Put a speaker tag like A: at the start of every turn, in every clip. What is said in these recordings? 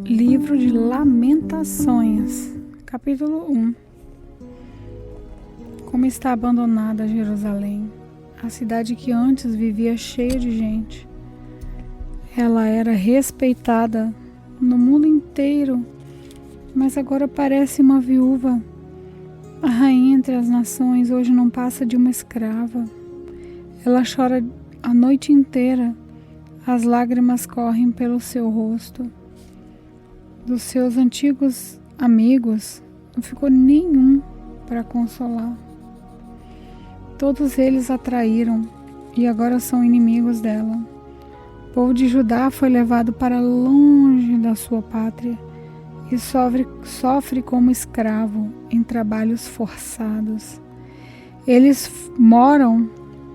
A: Livro de Lamentações, capítulo 1. Como está abandonada Jerusalém, a cidade que antes vivia cheia de gente. Ela era respeitada no mundo inteiro, mas agora parece uma viúva. A rainha entre as nações hoje não passa de uma escrava. Ela chora a noite inteira, as lágrimas correm pelo seu rosto. Dos seus antigos amigos, não ficou nenhum para consolar. Todos eles a traíram e agora são inimigos dela. O povo de Judá foi levado para longe da sua pátria e sofre como escravo em trabalhos forçados. Eles moram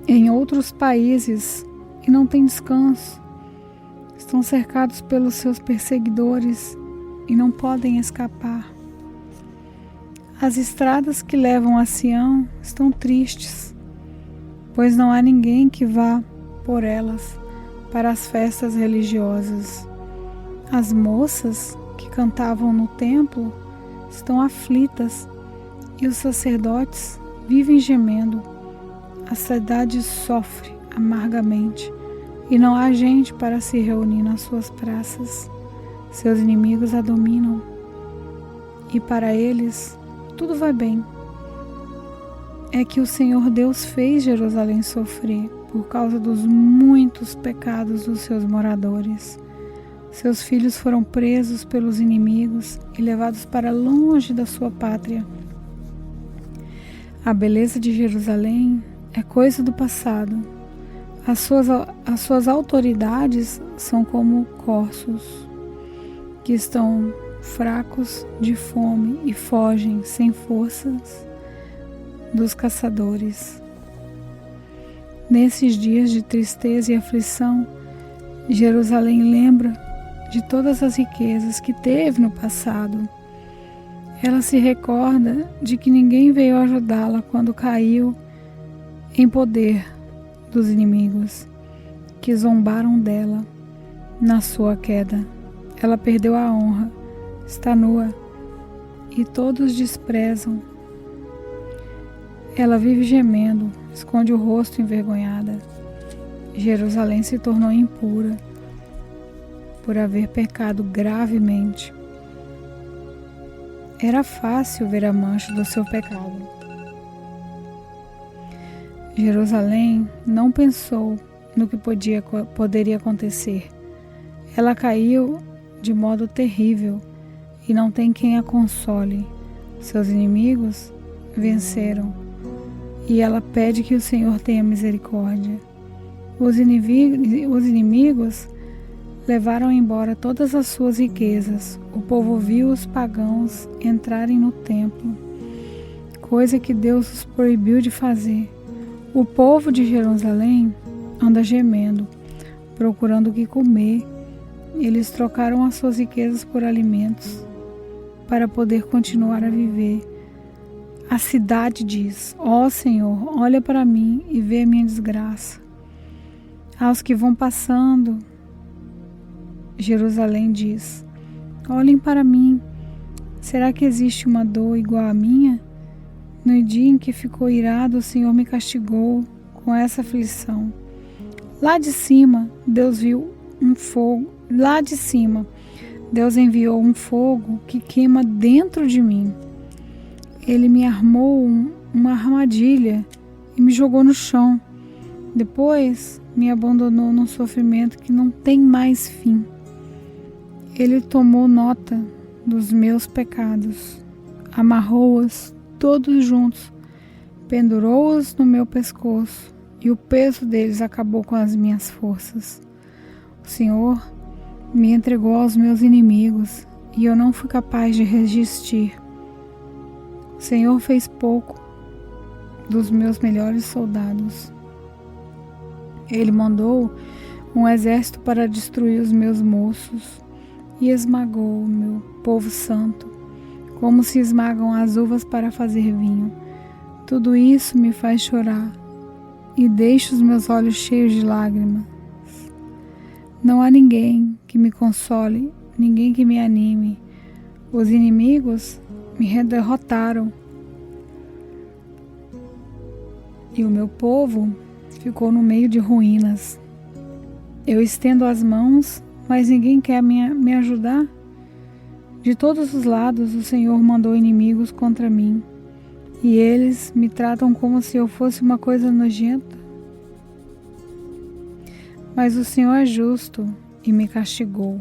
A: em outros países e não têm descanso. Estão cercados pelos seus perseguidores e não podem escapar. As estradas que levam a Sião estão tristes, pois não há ninguém que vá por elas para as festas religiosas. As moças que cantavam no templo estão aflitas e os sacerdotes vivem gemendo. A cidade sofre amargamente e não há gente para se reunir nas suas praças. Seus inimigos a dominam e para eles tudo vai bem. É que o Senhor Deus fez Jerusalém sofrer por causa dos muitos pecados dos seus moradores. Seus filhos foram presos pelos inimigos e levados para longe da sua pátria. A beleza de Jerusalém é coisa do passado. As suas autoridades são como corços que estão fracos de fome e fogem sem forças dos caçadores. Nesses dias de tristeza e aflição, Jerusalém lembra de todas as riquezas que teve no passado. Ela se recorda de que ninguém veio ajudá-la quando caiu em poder dos inimigos, que zombaram dela na sua queda. Ela perdeu a honra, está nua e todos desprezam. Ela vive gemendo, esconde o rosto envergonhada. Jerusalém se tornou impura por haver pecado gravemente. Era fácil ver a mancha do seu pecado. Jerusalém não pensou no que poderia acontecer. Ela caiu de modo terrível e não tem quem a console. Seus inimigos venceram e ela pede que o Senhor tenha misericórdia. Os inimigos levaram embora todas as suas riquezas. O povo viu os pagãos entrarem no templo, coisa que Deus os proibiu de fazer. O povo de Jerusalém anda gemendo, procurando o que comer. Eles trocaram as suas riquezas por alimentos para poder continuar a viver. A cidade diz: ó Senhor, olha para mim e vê a minha desgraça. Aos que vão passando, Jerusalém diz: olhem para mim. Será que existe uma dor igual à minha? No dia em que ficou irado, o Senhor me castigou com essa aflição. Lá de cima, Deus viu um fogo. Lá de cima, Deus enviou um fogo que queima dentro de mim. Ele me armou uma armadilha e me jogou no chão. Depois, me abandonou num sofrimento que não tem mais fim. Ele tomou nota dos meus pecados, amarrou-os todos juntos, pendurou-os no meu pescoço e o peso deles acabou com as minhas forças. O Senhor me entregou aos meus inimigos e eu não fui capaz de resistir. O Senhor fez pouco dos meus melhores soldados. Ele mandou um exército para destruir os meus moços e esmagou o meu povo santo, como se esmagam as uvas para fazer vinho. Tudo isso me faz chorar e deixa os meus olhos cheios de lágrimas. Não há ninguém que me console, ninguém que me anime. Os inimigos me derrotaram e o meu povo ficou no meio de ruínas. Eu estendo as mãos, mas ninguém quer me ajudar. De todos os lados o Senhor mandou inimigos contra mim, e eles me tratam como se eu fosse uma coisa nojenta. Mas o Senhor é justo e me castigou,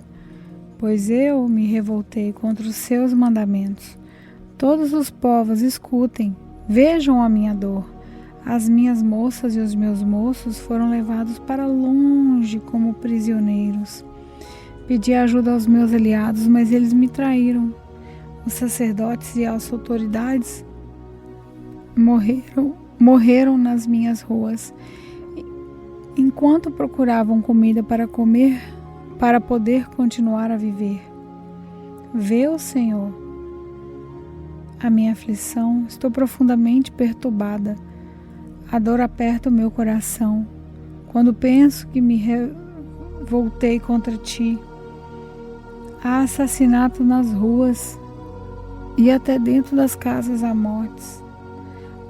A: pois eu me revoltei contra os seus mandamentos. Todos os povos escutem, vejam a minha dor. As minhas moças e os meus moços foram levados para longe como prisioneiros. Pedi ajuda aos meus aliados, mas eles me traíram. Os sacerdotes e as autoridades morreram nas minhas ruas, enquanto procuravam comida para comer, para poder continuar a viver. Vê, ó Senhor, a minha aflição, estou profundamente perturbada. A dor aperta o meu coração. Quando penso que me revoltei contra ti, há assassinato nas ruas e até dentro das casas há mortes.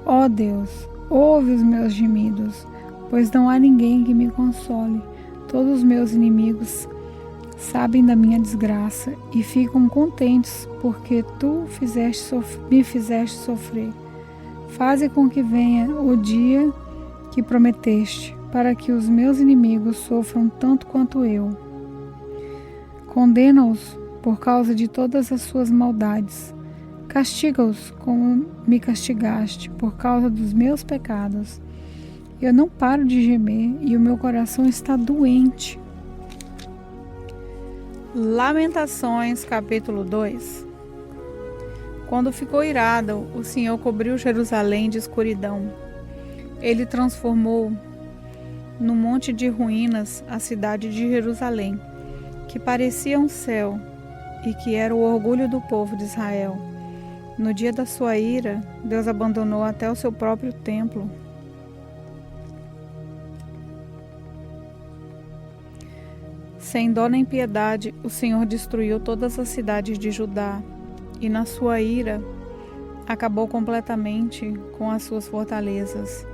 A: Ó Deus, ouve os meus gemidos, pois não há ninguém que me console. Todos os meus inimigos sabem da minha desgraça e ficam contentes, porque tu me fizeste sofrer. Faze com que venha o dia que prometeste, para que os meus inimigos sofram tanto quanto eu. Condena-os por causa de todas as suas maldades. Castiga-os como me castigaste por causa dos meus pecados. Eu não paro de gemer e o meu coração está doente. Lamentações, capítulo 2. Quando ficou irado, o Senhor cobriu Jerusalém de escuridão. Ele transformou num monte de ruínas a cidade de Jerusalém, que parecia um céu e que era o orgulho do povo de Israel. No dia da sua ira, Deus abandonou até o seu próprio templo. Sem dó nem piedade, o Senhor destruiu todas as cidades de Judá e, na sua ira, acabou completamente com as suas fortalezas.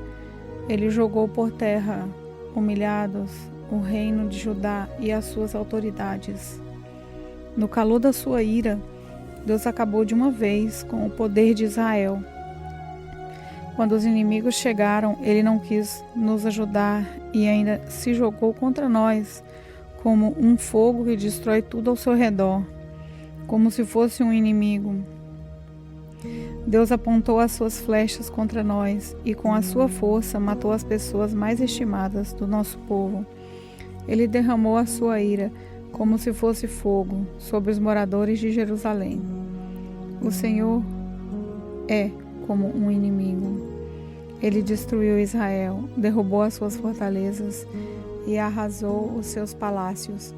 A: Ele jogou por terra, humilhados, o reino de Judá e as suas autoridades. No calor da sua ira, Deus acabou de uma vez com o poder de Israel. Quando os inimigos chegaram, ele não quis nos ajudar e ainda se jogou contra nós, como um fogo que destrói tudo ao seu redor, como se fosse um inimigo. Deus apontou as suas flechas contra nós e com a sua força matou as pessoas mais estimadas do nosso povo. Ele derramou a sua ira como se fosse fogo sobre os moradores de Jerusalém. O Senhor é como um inimigo. Ele destruiu Israel, derrubou as suas fortalezas e arrasou os seus palácios,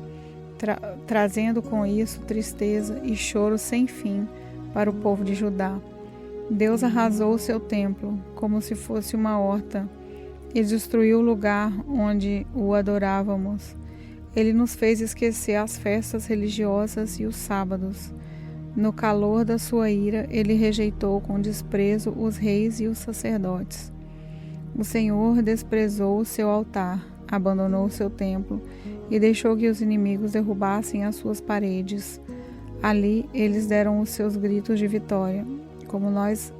A: trazendo com isso tristeza e choro sem fim para o povo de Judá. Deus arrasou o seu templo como se fosse uma horta e destruiu o lugar onde o adorávamos. Ele nos fez esquecer as festas religiosas e os sábados. No calor da sua ira, ele rejeitou com desprezo os reis e os sacerdotes. O Senhor desprezou o seu altar, abandonou o seu templo e deixou que os inimigos derrubassem as suas paredes. Ali eles deram os seus gritos de vitória, como nós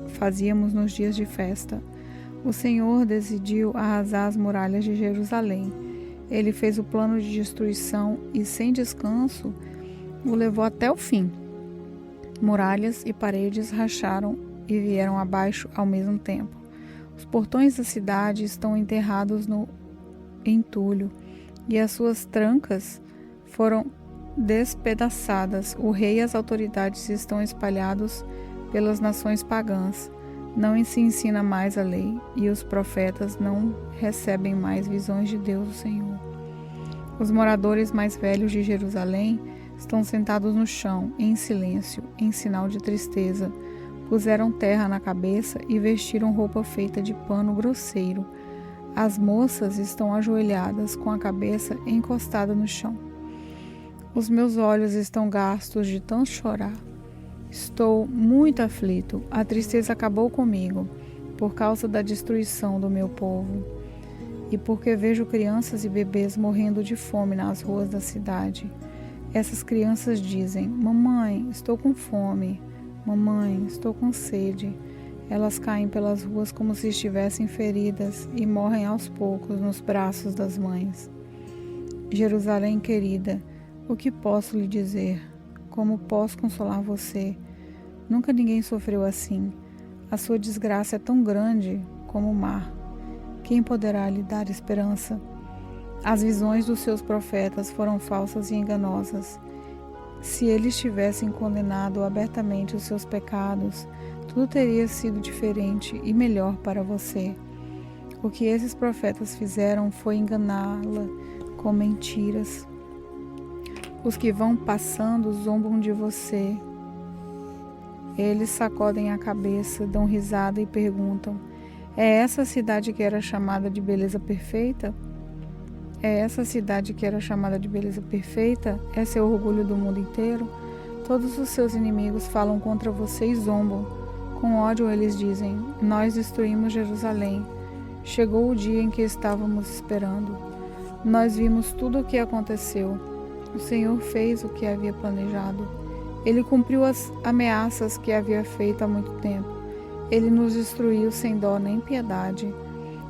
A: fazíamos nos dias de festa. O Senhor decidiu arrasar as muralhas de Jerusalém. Ele fez o plano de destruição e, sem descanso, o levou até o fim. Muralhas e paredes racharam e vieram abaixo ao mesmo tempo. Os portões da cidade estão enterrados no entulho e as suas trancas foram despedaçadas. O rei e as autoridades estão espalhados pelas nações pagãs. Não se ensina mais a lei e os profetas não recebem mais visões de Deus, o Senhor. Os moradores mais velhos de Jerusalém estão sentados no chão, em silêncio, em sinal de tristeza. Puseram terra na cabeça e vestiram roupa feita de pano grosseiro. As moças estão ajoelhadas com a cabeça encostada no chão. Os meus olhos estão gastos de tanto chorar. Estou muito aflito. A tristeza acabou comigo por causa da destruição do meu povo e porque vejo crianças e bebês morrendo de fome nas ruas da cidade. Essas crianças dizem: mamãe, estou com fome. Mamãe, estou com sede. Elas caem pelas ruas como se estivessem feridas e morrem aos poucos nos braços das mães. Jerusalém querida, o que posso lhe dizer? Como posso consolar você? Nunca ninguém sofreu assim. A sua desgraça é tão grande como o mar. Quem poderá lhe dar esperança? As visões dos seus profetas foram falsas e enganosas. Se eles tivessem condenado abertamente os seus pecados, tudo teria sido diferente e melhor para você. O que esses profetas fizeram foi enganá-la com mentiras. Os que vão passando zombam de você. Eles sacodem a cabeça, dão risada e perguntam: é essa a cidade que era chamada de beleza perfeita? É essa a cidade que era chamada de beleza perfeita? É seu orgulho do mundo inteiro? Todos os seus inimigos falam contra você e zombam. Com ódio eles dizem: nós destruímos Jerusalém. Chegou o dia em que estávamos esperando. Nós vimos tudo o que aconteceu. O Senhor fez o que havia planejado. Ele cumpriu as ameaças que havia feito há muito tempo. Ele nos destruiu sem dó nem piedade,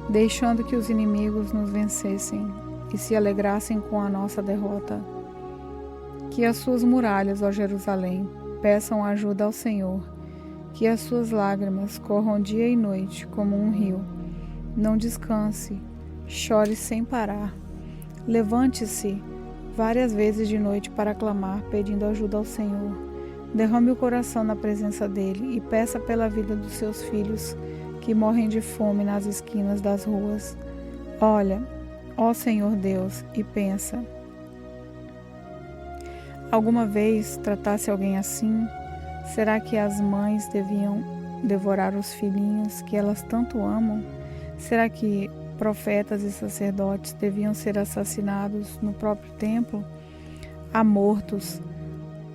A: deixando que os inimigos nos vencessem e se alegrassem com a nossa derrota. Que as suas muralhas, ó Jerusalém, peçam ajuda ao Senhor. Que as suas lágrimas corram dia e noite como um rio. Não descanse, chore sem parar. Levante-se várias vezes de noite para clamar, pedindo ajuda ao Senhor. Derrame o coração na presença dele e peça pela vida dos seus filhos que morrem de fome nas esquinas das ruas. Olha, ó Senhor Deus, e pensa: alguma vez tratasse alguém assim? Será que as mães deviam devorar os filhinhos que elas tanto amam? Será que profetas e sacerdotes deviam ser assassinados no próprio templo? Há mortos,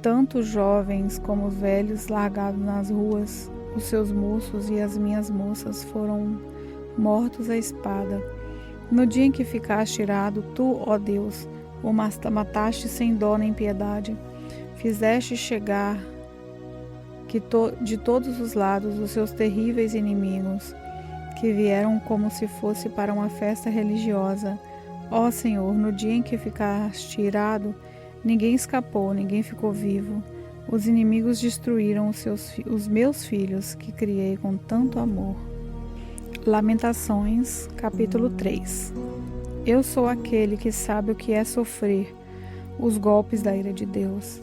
A: tanto jovens como velhos, largados nas ruas. Os seus moços e as minhas moças foram mortos à espada. No dia em que ficaste irado, tu, ó Deus, o mataste sem dó nem piedade. Fizeste chegar de todos os lados os seus terríveis inimigos, que vieram como se fosse para uma festa religiosa. Ó Senhor, no dia em que ficaste irado, ninguém escapou, ninguém ficou vivo. Os inimigos destruíram os meus filhos, que criei com tanto amor. Lamentações, capítulo 3. Eu sou aquele que sabe o que é sofrer os golpes da ira de Deus.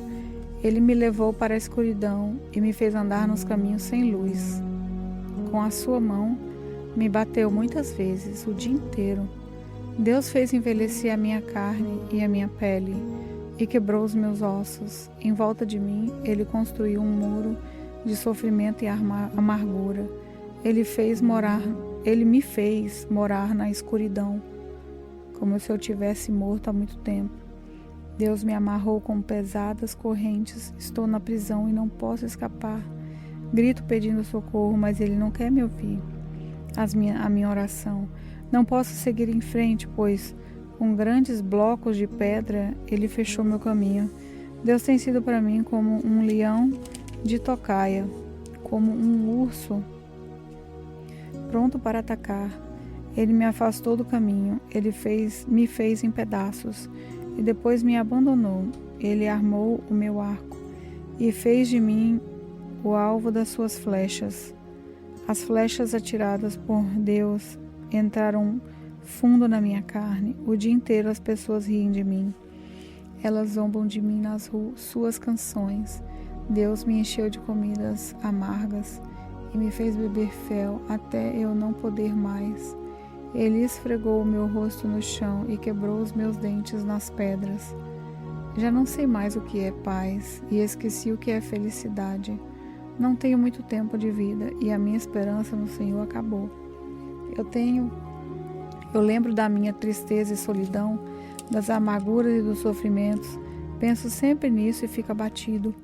A: Ele me levou para a escuridão e me fez andar nos caminhos sem luz. Com a sua mão, me bateu muitas vezes, o dia inteiro. Deus fez envelhecer a minha carne e a minha pele e quebrou os meus ossos. Em volta de mim, ele construiu um muro de sofrimento e amargura. Ele me fez morar na escuridão, como se eu tivesse morto há muito tempo. Deus me amarrou com pesadas correntes. Estou na prisão e não posso escapar. Grito pedindo socorro, mas ele não quer me ouvir. A minha oração. Não posso seguir em frente, pois com grandes blocos de pedra ele fechou meu caminho. Deus tem sido para mim como um leão de tocaia, como um urso pronto para atacar. Ele me afastou do caminho, me fez em pedaços e depois me abandonou. Ele armou o meu arco e fez de mim o alvo das suas flechas. As flechas atiradas por Deus entraram fundo na minha carne. O dia inteiro as pessoas riem de mim. Elas zombam de mim nas suas canções. Deus me encheu de comidas amargas e me fez beber fel até eu não poder mais. Ele esfregou o meu rosto no chão e quebrou os meus dentes nas pedras. Já não sei mais o que é paz e esqueci o que é felicidade. Não tenho muito tempo de vida e a minha esperança no Senhor acabou. Eu lembro da minha tristeza e solidão, das amarguras e dos sofrimentos Penso sempre nisso e fico abatido.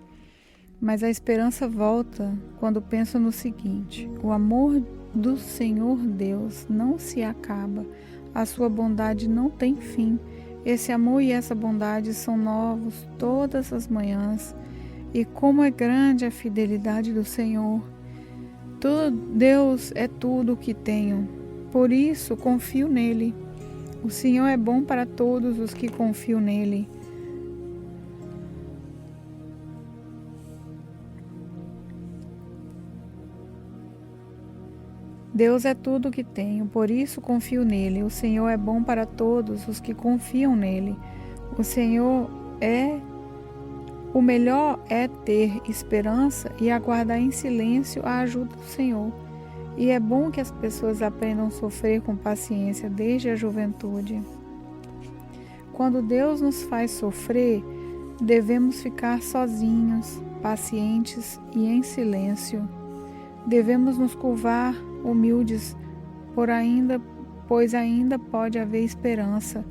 A: Mas a esperança volta quando penso no seguinte: o amor do Senhor Deus não se acaba, a sua bondade não tem fim. Esse amor e essa bondade são novos todas as manhãs. E como é grande a fidelidade do Senhor! Deus é tudo o que tenho, por isso confio nele. O Senhor é bom para todos os que confiam nele. Deus é tudo o que tenho, por isso confio nele. O Senhor é bom para todos os que confiam nele. O melhor é ter esperança e aguardar em silêncio a ajuda do Senhor. E é bom que as pessoas aprendam a sofrer com paciência desde a juventude. Quando Deus nos faz sofrer, devemos ficar sozinhos, pacientes e em silêncio. Devemos nos curvar humildes, pois ainda pode haver esperança.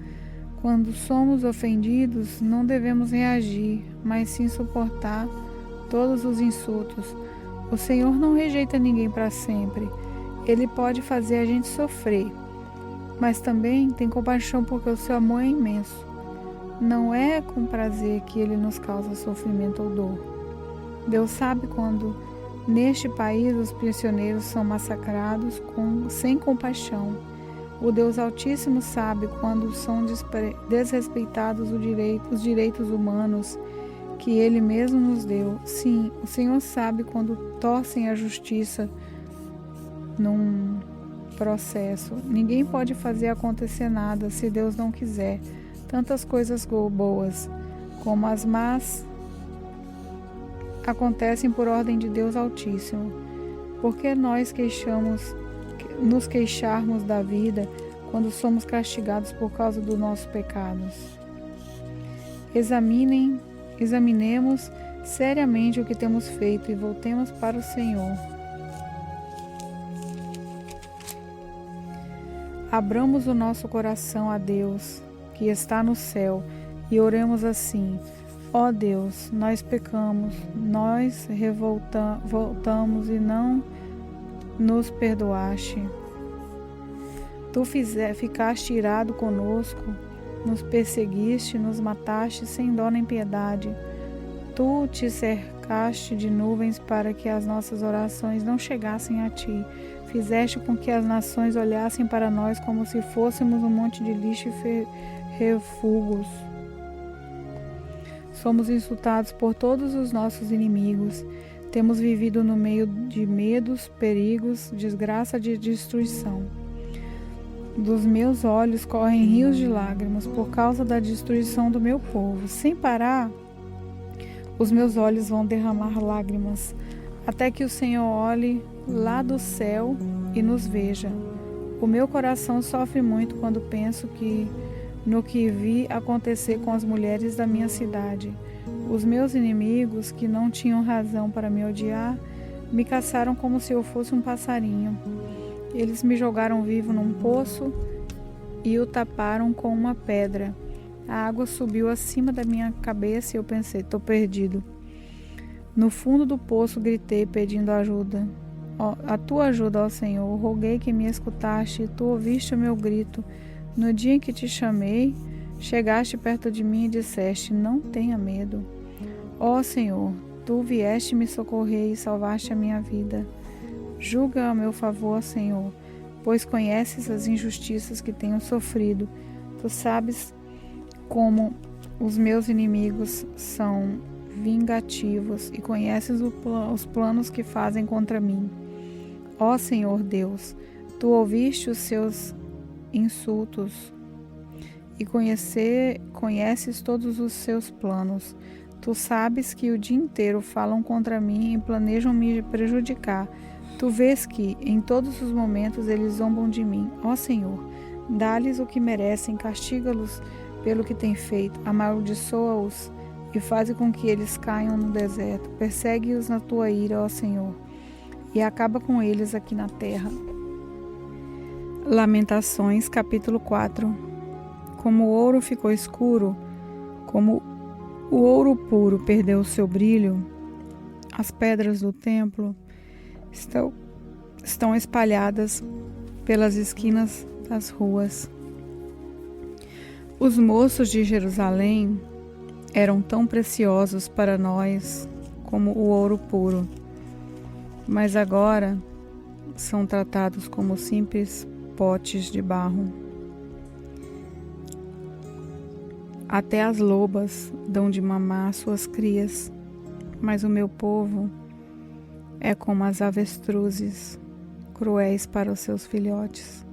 A: Quando somos ofendidos, não devemos reagir, mas sim suportar todos os insultos. O Senhor não rejeita ninguém para sempre. Ele pode fazer a gente sofrer, mas também tem compaixão porque o seu amor é imenso. Não é com prazer que ele nos causa sofrimento ou dor. Deus sabe quando, neste país, os prisioneiros são massacrados sem compaixão. O Deus Altíssimo sabe quando são desrespeitados os direitos humanos que Ele mesmo nos deu. Sim, o Senhor sabe quando torcem a justiça num processo. Ninguém pode fazer acontecer nada se Deus não quiser. Tantas coisas boas como as más acontecem por ordem de Deus Altíssimo. Por que nós nos queixarmos da vida quando somos castigados por causa dos nossos pecados? Examinemos seriamente o que temos feito e voltemos para o Senhor. Abramos o nosso coração a Deus, que está no céu, e oremos assim: ó Deus, nós pecamos, nós voltamos e não nos perdoaste. Tu ficaste irado conosco, nos perseguiste, nos mataste sem dó nem piedade. Tu te cercaste de nuvens para que as nossas orações não chegassem a ti. Fizeste com que as nações olhassem para nós como se fôssemos um monte de lixo e refugos. Somos insultados por todos os nossos inimigos. Temos vivido no meio de medos, perigos, desgraça e destruição. Dos meus olhos correm rios de lágrimas por causa da destruição do meu povo. Sem parar, os meus olhos vão derramar lágrimas, até que o Senhor olhe lá do céu e nos veja. O meu coração sofre muito quando penso no que vi acontecer com as mulheres da minha cidade. Os meus inimigos, que não tinham razão para me odiar, me caçaram como se eu fosse um passarinho. Eles me jogaram vivo num poço e o taparam com uma pedra. A água subiu acima da minha cabeça e eu pensei: estou perdido. No fundo do poço gritei pedindo ajuda. A tua ajuda, ó Senhor. Roguei que me escutaste e tu ouviste o meu grito. No dia em que te chamei, chegaste perto de mim e disseste: não tenha medo. Ó Senhor, tu vieste me socorrer e salvaste a minha vida. Julga a meu favor, Senhor, pois conheces as injustiças que tenho sofrido. Tu sabes como os meus inimigos são vingativos e conheces os planos que fazem contra mim. Ó Senhor Deus, tu ouviste os seus insultos e conheces todos os seus planos. Tu sabes que o dia inteiro falam contra mim e planejam me prejudicar. Tu vês que, em todos os momentos, eles zombam de mim. Ó Senhor, dá-lhes o que merecem, castiga-los pelo que têm feito, amaldiçoa-os e faze com que eles caiam no deserto. Persegue-os na tua ira, ó Senhor, e acaba com eles aqui na terra. Lamentações, capítulo 4. Como o ouro ficou escuro, como O ouro puro perdeu seu brilho, as pedras do templo estão espalhadas pelas esquinas das ruas. Os moços de Jerusalém eram tão preciosos para nós como o ouro puro, mas agora são tratados como simples potes de barro. Até as lobas dão de mamar suas crias, mas o meu povo é como as avestruzes, cruéis para os seus filhotes.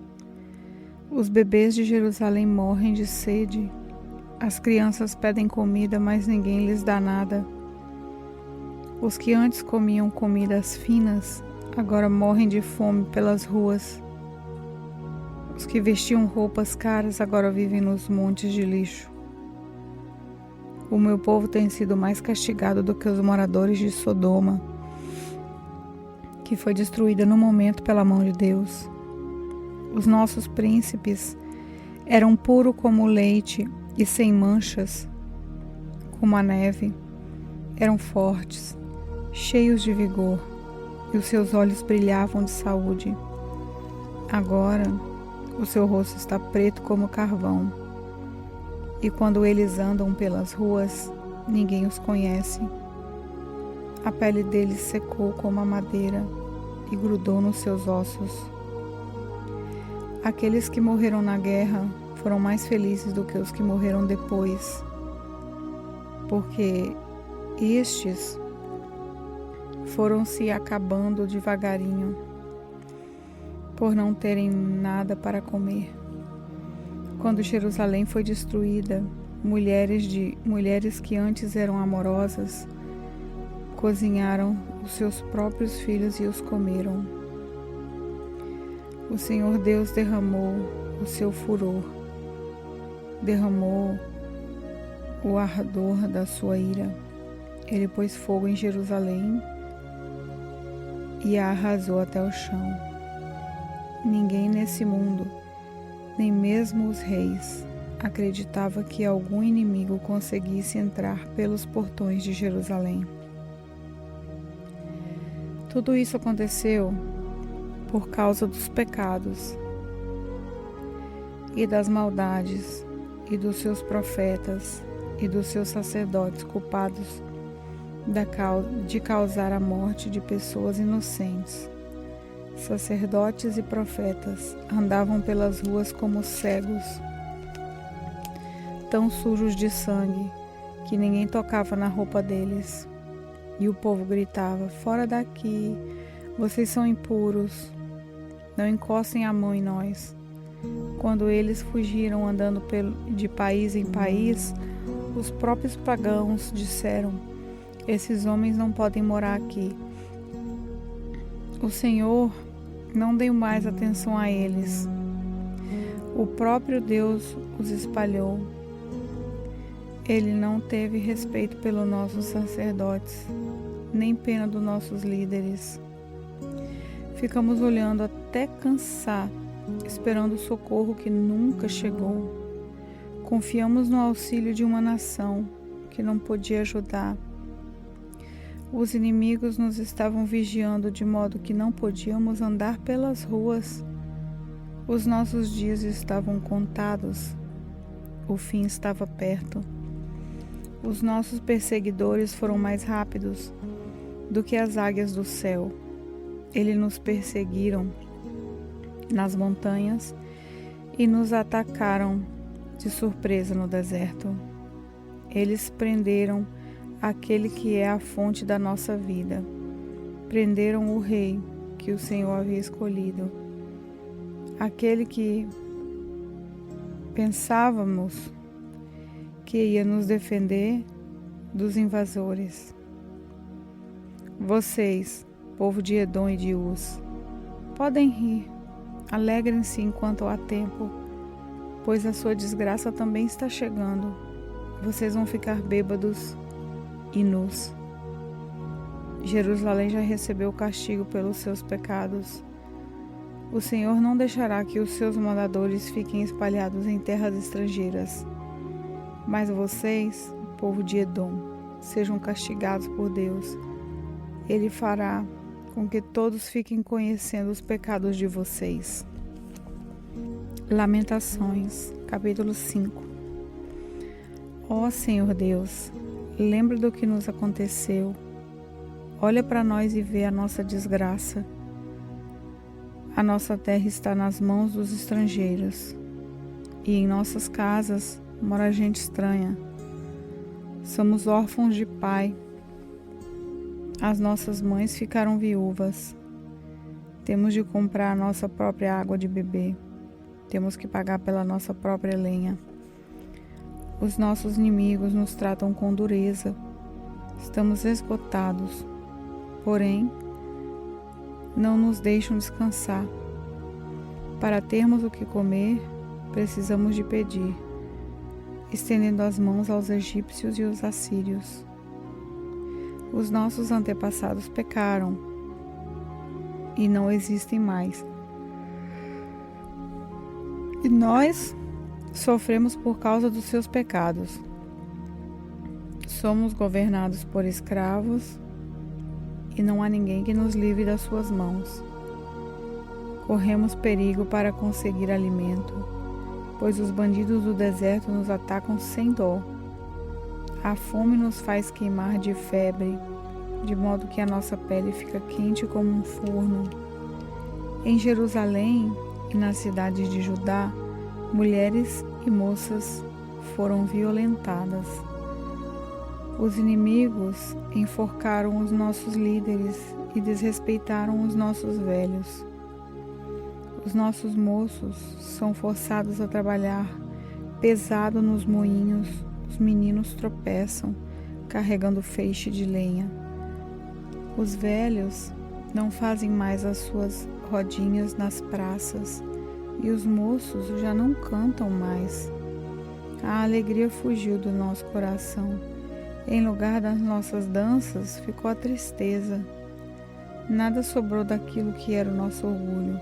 A: Os bebês de Jerusalém morrem de sede, as crianças pedem comida, mas ninguém lhes dá nada. Os que antes comiam comidas finas, agora morrem de fome pelas ruas. Os que vestiam roupas caras, agora vivem nos montes de lixo. O meu povo tem sido mais castigado do que os moradores de Sodoma, que foi destruída no momento pela mão de Deus. Os nossos príncipes eram puros como o leite e sem manchas, como a neve. Eram fortes, cheios de vigor, e os seus olhos brilhavam de saúde. Agora, o seu rosto está preto como carvão, e quando eles andam pelas ruas, ninguém os conhece. A pele deles secou como a madeira e grudou nos seus ossos. Aqueles que morreram na guerra foram mais felizes do que os que morreram depois, porque estes foram se acabando devagarinho, por não terem nada para comer. Quando Jerusalém foi destruída, mulheres que antes eram amorosas cozinharam os seus próprios filhos e os comeram. O Senhor Deus derramou o seu furor, derramou o ardor da sua ira. Ele pôs fogo em Jerusalém e a arrasou até o chão. Ninguém nesse mundo, nem mesmo os reis, acreditava que algum inimigo conseguisse entrar pelos portões de Jerusalém. Tudo isso aconteceu por causa dos pecados e das maldades e dos seus profetas e dos seus sacerdotes culpados de causar a morte de pessoas inocentes. Sacerdotes e profetas andavam pelas ruas como cegos, tão sujos de sangue que ninguém tocava na roupa deles. E o povo gritava: "Fora daqui, vocês são impuros, não encostem a mão em nós." Quando eles fugiram andando de país em país, os próprios pagãos disseram: "Esses homens não podem morar aqui." O Senhor não deu mais atenção a eles. O próprio Deus os espalhou. Ele não teve respeito pelos nossos sacerdotes, nem pena dos nossos líderes. Ficamos olhando até cansar, esperando o socorro que nunca chegou. Confiamos no auxílio de uma nação que não podia ajudar. Os inimigos nos estavam vigiando de modo que não podíamos andar pelas ruas. Os nossos dias estavam contados. O fim estava perto. Os nossos perseguidores foram mais rápidos do que as águias do céu. Eles nos perseguiram nas montanhas e nos atacaram de surpresa no deserto. Eles prenderam aquele que é a fonte da nossa vida. Prenderam o rei que o Senhor havia escolhido. Aquele que pensávamos que ia nos defender dos invasores. Vocês, povo de Edom e de Uz, podem rir, alegrem-se enquanto há tempo, pois a sua desgraça também está chegando. Vocês vão ficar bêbados e nus. Jerusalém já recebeu o castigo pelos seus pecados. O Senhor não deixará que os seus moradores fiquem espalhados em terras estrangeiras. Mas vocês povo de Edom, sejam castigados por Deus. Ele fará com que todos fiquem conhecendo os pecados de vocês. Lamentações, capítulo 5. Ó Senhor Deus, lembra do que nos aconteceu. Olha para nós e vê a nossa desgraça. A nossa terra está nas mãos dos estrangeiros, e em nossas casas mora gente estranha. Somos órfãos de pai. As nossas mães ficaram viúvas. Temos de comprar a nossa própria água de beber. Temos que pagar pela nossa própria lenha. Os nossos inimigos nos tratam com dureza. Estamos esgotados. Porém, não nos deixam descansar. Para termos o que comer, precisamos de pedir, estendendo as mãos aos egípcios e os assírios. Os nossos antepassados pecaram e não existem mais. E nós sofremos por causa dos seus pecados. Somos governados por escravos e não há ninguém que nos livre das suas mãos. Corremos perigo para conseguir alimento, pois os bandidos do deserto nos atacam sem dó. A fome nos faz queimar de febre, de modo que a nossa pele fica quente como um forno. Em Jerusalém e nas cidades de Judá, mulheres e moças foram violentadas. Os inimigos enforcaram os nossos líderes e desrespeitaram os nossos velhos. Os nossos moços são forçados a trabalhar pesado nos moinhos. Os meninos tropeçam, carregando feixe de lenha. Os velhos não fazem mais as suas rodinhas nas praças, e os moços já não cantam mais. A alegria fugiu do nosso coração. Em lugar das nossas danças, ficou a tristeza. Nada sobrou daquilo que era o nosso orgulho.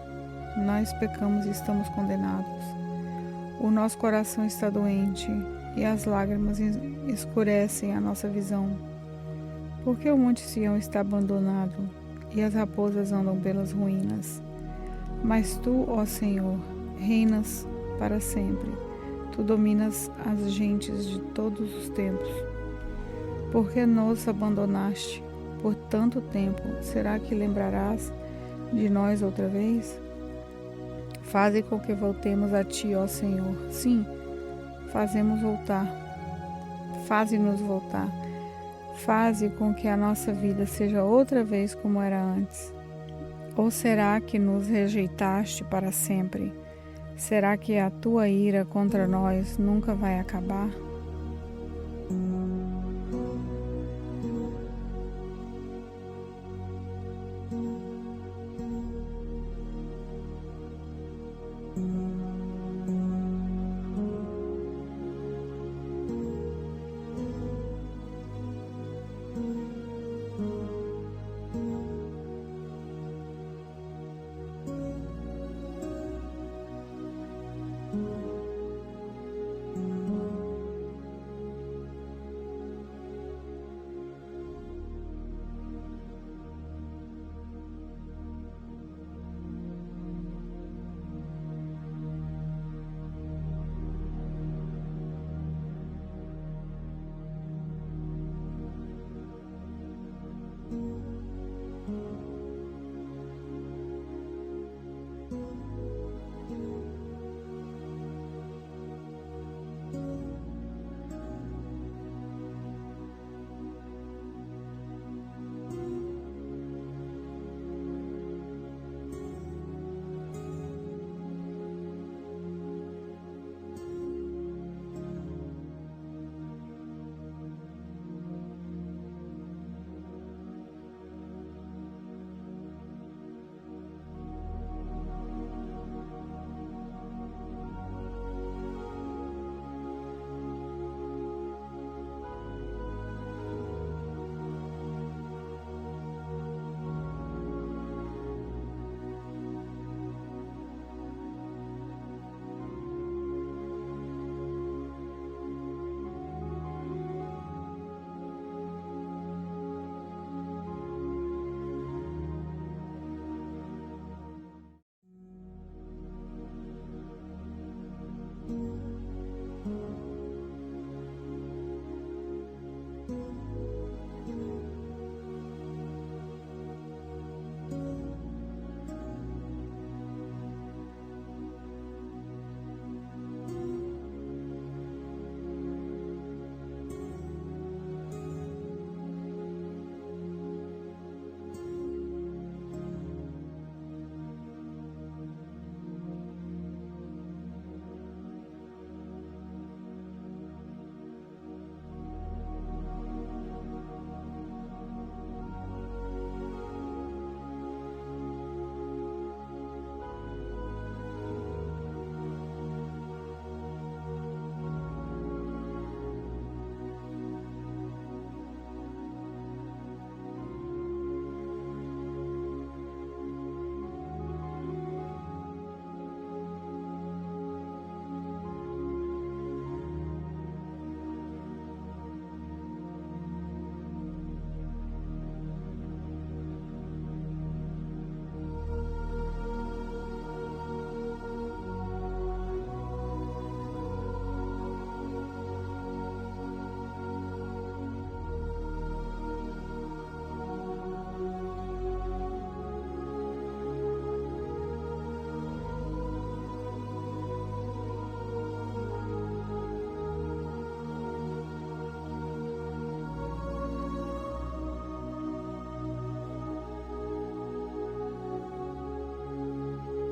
A: Nós pecamos e estamos condenados. O nosso coração está doente e as lágrimas escurecem a nossa visão. Porque o Monte Sião está abandonado e as raposas andam pelas ruínas. Mas tu, ó Senhor, reinas para sempre. Tu dominas as gentes de todos os tempos. Por que nos abandonaste por tanto tempo? Será que lembrarás de nós outra vez? Faze com que voltemos a ti, ó Senhor. Sim, fazemos voltar. Faze-nos voltar. Faze com que a nossa vida seja outra vez como era antes. Ou será que nos rejeitaste para sempre? Será que a tua ira contra nós nunca vai acabar?